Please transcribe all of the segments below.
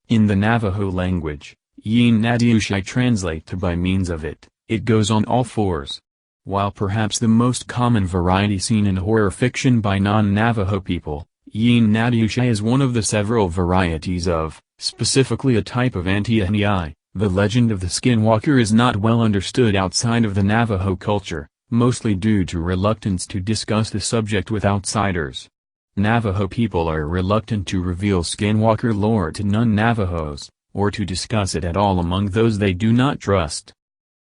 In the Navajo language, Yin Nadiushai translate to by means of it, it goes on all fours. While perhaps the most common variety seen in horror fiction by non-Navajo people, Yin Nadiushai is one of the several varieties of, specifically a type of anti-Ahniai. The legend of the Skinwalker is not well understood outside of the Navajo culture, mostly due to reluctance to discuss the subject with outsiders. Navajo people are reluctant to reveal Skinwalker lore to non-Navajos, or to discuss it at all among those they do not trust.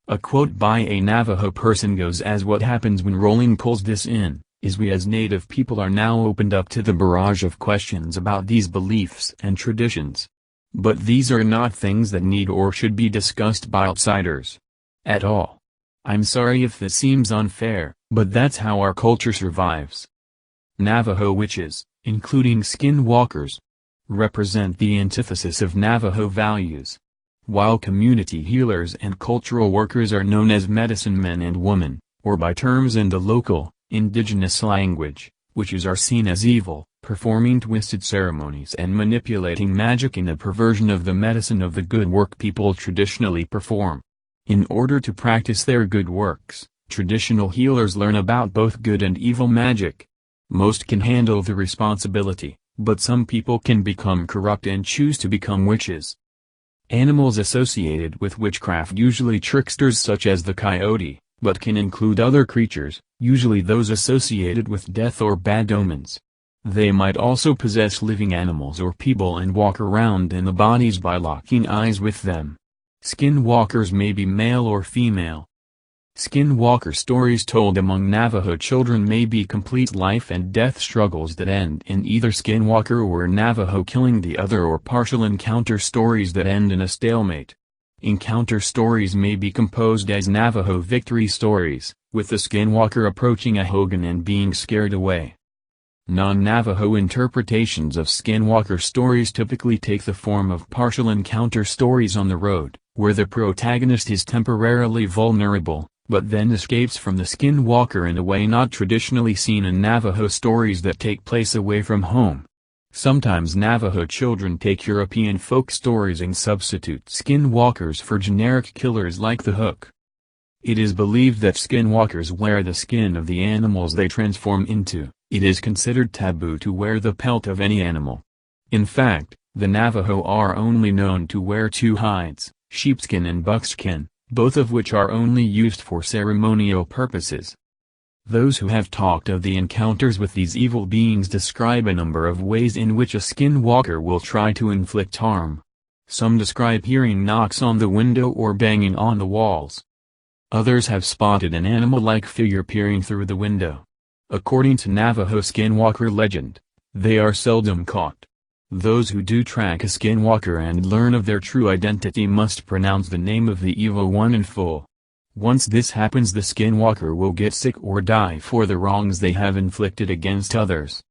A quote by a Navajo person goes as what happens when Rowling pulls this in, is we as Native people are now opened up to the barrage of questions about these beliefs and traditions. But these are not things that need or should be discussed by outsiders. At all. I'm sorry if this seems unfair, but that's how our culture survives. Navajo witches, including skinwalkers, represent the antithesis of Navajo values. While community healers and cultural workers are known as medicine men and women, or by terms in the local, indigenous language, witches are seen as evil, performing twisted ceremonies and manipulating magic in a perversion of the medicine of the good work people traditionally perform. In order to practice their good works, traditional healers learn about both good and evil magic. Most can handle the responsibility, but some people can become corrupt and choose to become witches. Animals associated with witchcraft usually tricksters such as the coyote, but can include other creatures, usually those associated with death or bad omens. They might also possess living animals or people and walk around in the bodies by locking eyes with them. Skinwalkers may be male or female. Skinwalker stories told among Navajo children may be complete life and death struggles that end in either Skinwalker or Navajo killing the other, or partial encounter stories that end in a stalemate. Encounter stories may be composed as Navajo victory stories, with the Skinwalker approaching a hogan and being scared away. Non-Navajo interpretations of Skinwalker stories typically take the form of partial encounter stories on the road, where the protagonist is temporarily vulnerable, but then escapes from the Skinwalker in a way not traditionally seen in Navajo stories that take place away from home. Sometimes Navajo children take European folk stories and substitute Skinwalkers for generic killers like the Hook. It is believed that Skinwalkers wear the skin of the animals they transform into. It is considered taboo to wear the pelt of any animal. In fact, the Navajo are only known to wear two hides, sheepskin and buckskin, both of which are only used for ceremonial purposes. Those who have talked of the encounters with these evil beings describe a number of ways in which a Skinwalker will try to inflict harm. Some describe hearing knocks on the window or banging on the walls. Others have spotted an animal-like figure peering through the window. According to Navajo Skinwalker legend, they are seldom caught. Those who do track a Skinwalker and learn of their true identity must pronounce the name of the evil one in full. Once this happens, the Skinwalker will get sick or die for the wrongs they have inflicted against others.